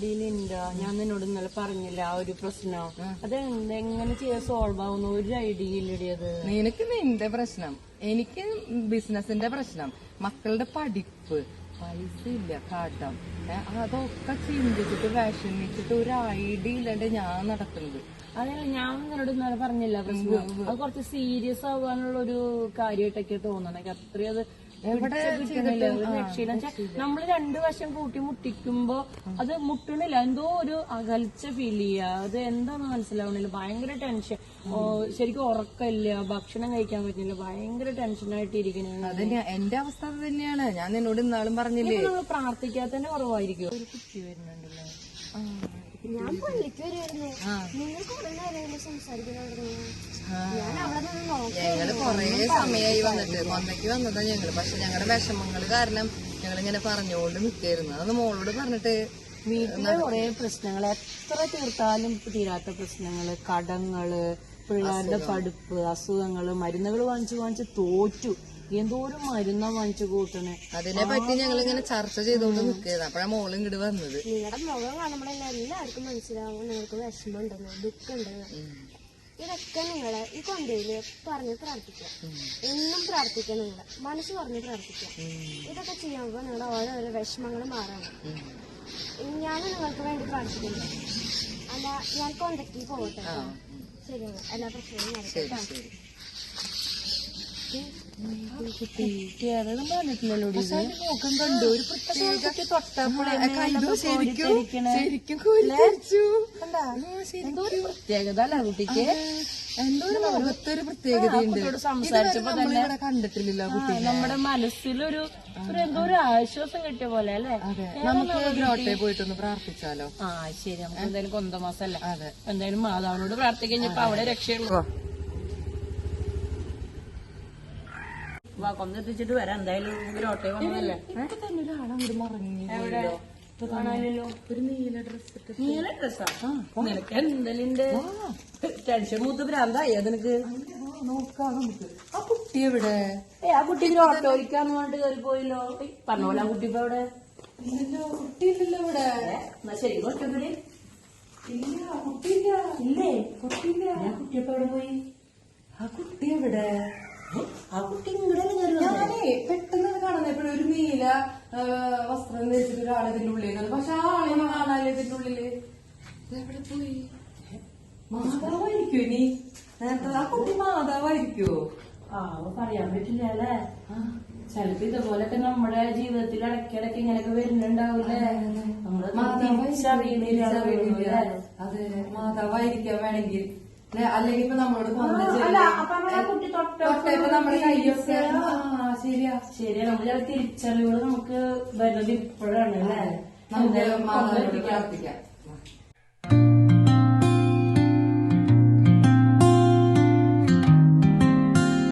Linda, ഞാൻ നിന്നോട് ഇന്നലെ പറഞ്ഞില്ല ആ ഒരു പ്രശ്നം. അത് എങ്ങനെ ചെയ്യാൻ സോൾവ് ആവുന്ന ഒരു ഐഡിയ ഇല്ലടി. അത് നിനക്ക് നിന്റെ പ്രശ്നം, എനിക്ക് ബിസിനസിന്റെ പ്രശ്നം, മക്കളുടെ പഠിപ്പ്, പൈസ ഇല്ല, കടം, അതൊക്കെ ചിന്തിച്ചിട്ട് വിഷമിച്ചിട്ട് ഒരു ഐഡിയ ഇല്ലാണ്ട് ഞാൻ നടക്കുന്നത്. അതല്ല, ഞാൻ നിന്നോട് ഇന്നലെ പറഞ്ഞില്ല പ്രശ്നം. അത് കുറച്ച് സീരിയസ് ആവാനുള്ള ഒരു കാര്യമായിട്ടൊക്കെ തോന്നണേ. അത്രയും അത് നമ്മള് രണ്ടു വശം കൂട്ടി മുട്ടിക്കുമ്പോ അത് മുട്ടണില്ല, എന്തോ ഒരു അകൽച്ച ഫീൽ ചെയ്യാ. അത് എന്താന്ന് മനസ്സിലാവണില്ല. ഭയങ്കര ടെൻഷൻ, ശരിക്കും ഉറക്കമില്ല, ഭക്ഷണം കഴിക്കാൻ പറ്റില്ല, ഭയങ്കര ടെൻഷനായിട്ട് ഇരിക്കുന്നത്. അത് എന്റെ അവസ്ഥ അത് തന്നെയാണ്. ഞാൻ നിന്നോട് ഇന്നാളും പറഞ്ഞില്ലേ, നമ്മള് പ്രാർത്ഥിക്കാത്തന്നെ കുറവായിരിക്കും. ഒരു കുട്ടി വരുന്നുണ്ടല്ലോ. ഞാൻ പള്ളിക്ക് വരുമായിരുന്നു. നിങ്ങൾ കുറെ നേരം സംസാരിക്കുന്നുണ്ടോ? ഞങ്ങള് കൊറേ സമയമായി വന്നിട്ട് കൊന്നയ്ക്ക് വന്നതാ ഞങ്ങള്. പക്ഷെ ഞങ്ങളുടെ വിഷമങ്ങള് കാരണം ഞങ്ങളിങ്ങനെ പറഞ്ഞുകൊണ്ട് നിൽക്കായിരുന്നു. അതൊന്ന് മോളോട് പറഞ്ഞിട്ട് വീട്ടിലെ കുറെ പ്രശ്നങ്ങൾ, എത്ര തീർത്താലും തീരാത്ത പ്രശ്നങ്ങള്, കടങ്ങള്, പിള്ളേരുടെ പഠിപ്പ്, അസുഖങ്ങള്, മരുന്നുകൾ വാങ്ങിച്ച് തോറ്റു. എന്തോരം മരുന്നാ വാങ്ങിച്ചു കൂട്ടണേ. അതിനെ പറ്റി ഞങ്ങൾ ഇങ്ങനെ ചർച്ച ചെയ്തോണ്ട് നിൽക്കുന്നത്. അപ്പഴാ മോള് ഇങ്ങോട്ട് വന്നത്. നിങ്ങളുടെ മുഖം കാണുമ്പോഴെല്ലാം എല്ലാവർക്കും മനസ്സിലാവും നിങ്ങൾക്ക് വിഷമം ഉണ്ടെന്ന്, ദുഃഖം ഉണ്ടെന്ന്. ഇതൊക്കെ നിങ്ങളെ ഈ കൊന്തയില് പറഞ്ഞ് പ്രാർത്ഥിക്കാം. എന്നും പ്രാർത്ഥിക്കാം. നിങ്ങളെ മനസ്സ് പറഞ്ഞ് പ്രാർത്ഥിക്കാം. ഇതൊക്കെ ചെയ്യുമ്പോൾ നിങ്ങളുടെ ഓരോരോ വിഷമങ്ങൾ മാറാണ്. ഞാൻ നിങ്ങൾക്ക് വേണ്ടി പ്രാർത്ഥിക്കുന്നത്. അല്ല, ഞാൻ കൊന്തയ്ക്ക് പോകട്ടെ. ശരി, എല്ലാ പ്രശ്നവും നടക്കട്ടെ. പറഞ്ഞിട്ടില്ലല്ലോ. നോക്കം കണ്ടു ഒരു പ്രത്യേകത അല്ല കുട്ടിക്ക്. എന്തോ ഒരു മുഖത്തൊരു പ്രത്യേകതയുണ്ട്. സംസാരിച്ചപ്പോ തന്നെ കണ്ടിട്ടില്ല കുട്ടി. നമ്മുടെ മനസ്സിലൊരു എന്തോ ഒരു ആശ്വാസം കിട്ടിയ പോലെ അല്ലേ. നമുക്ക് ഗ്രോട്ടയിൽ പോയിട്ടൊന്ന് പ്രാർത്ഥിച്ചാലോ? ശരി, നമുക്ക് എന്തായാലും കൊന്തമാസല്ലേ. അതെ, എന്തായാലും മാതാവിനോട് പ്രാർത്ഥിക്കഴിഞ്ഞപ്പോ അവിടെ രക്ഷയുള്ളൂ. വാ, കൊന്നെത്തിച്ചിട്ട് വരാം. എന്തായാലും ഗ്രോട്ടയിൽ വന്നതല്ലേ. തന്നെ ഒരാളങ്ങോട്ട് മറങ്ങിയില്ലോ. ഒരു നീല ഡ്രസ്. നീല ഡ്രസ്സാ? നിനക്ക് എന്തെങ്കിലും ടെൻഷൻ മൂത്ത് ഭ്രാന്തായി നിനക്ക്. നോക്കാം നമുക്ക്. ആ കുട്ടി എവിടെ? ആ കുട്ടി ഗ്രോട്ടോയ്ക്കാന്ന് പറഞ്ഞിട്ട് കയറി പോയില്ലോ. പറഞ്ഞ പോലെ ആ കുട്ടി ഇപ്പൊ എവിടെ? കുട്ടി ഇല്ലല്ലോ ഇവിടെ. എന്നാ ശരി, കൊട്ടപ്പടി ഇല്ല, കുട്ടിയില്ല. ഇല്ലേ? കുട്ടിയില്ല. കുട്ടി ഇപ്പൊ എവിടെ പോയി? ആ കുട്ടി എവിടെ? ആ കുട്ടി ഇങ്ങടെ ഞാനേ പെട്ടെന്ന് കാണുന്നത് എപ്പോഴും ഒരു നീല വസ്ത്രം ധരിച്ചിട്ട് ഒരാളെ ഇതിന്റെ ഉള്ളിൽ. പക്ഷെ ആ ആളിനെ കാണാല്ലേ ഇതിന്റെ ഉള്ളില്. എവിടെ പോയി? മാതാവായിരിക്കോ ഇനി? ആ കുട്ടി മാതാവായിരിക്കോ? പറയാൻ പറ്റില്ല അല്ലേ. ചിലപ്പോ ഇതുപോലൊക്കെ നമ്മുടെ ജീവിതത്തിൽ ഇടയ്ക്കിടയ്ക്ക് ഇങ്ങനെയൊക്കെ വരുന്നുണ്ടാവൂലേ. നമ്മള് തിരിച്ചറിയുന്നില്ല. അതെ, മാതാവായിരിക്കാം വേണമെങ്കിൽ. അല്ലെങ്കിൽ ഇപ്പൊ നമ്മളോട് കുട്ടി തൊട്ടപ്പോ നമ്മുടെ കയ്യൊക്കെ. ശരിയാ ശരിയാ. നമ്മൾ തിരിച്ചറിവുകൾ നമുക്ക് വരുന്നത് ഇപ്പോഴാണ് അല്ലേ. നമുക്ക് മാതാവിനോട് പ്രാർത്ഥിക്കാം.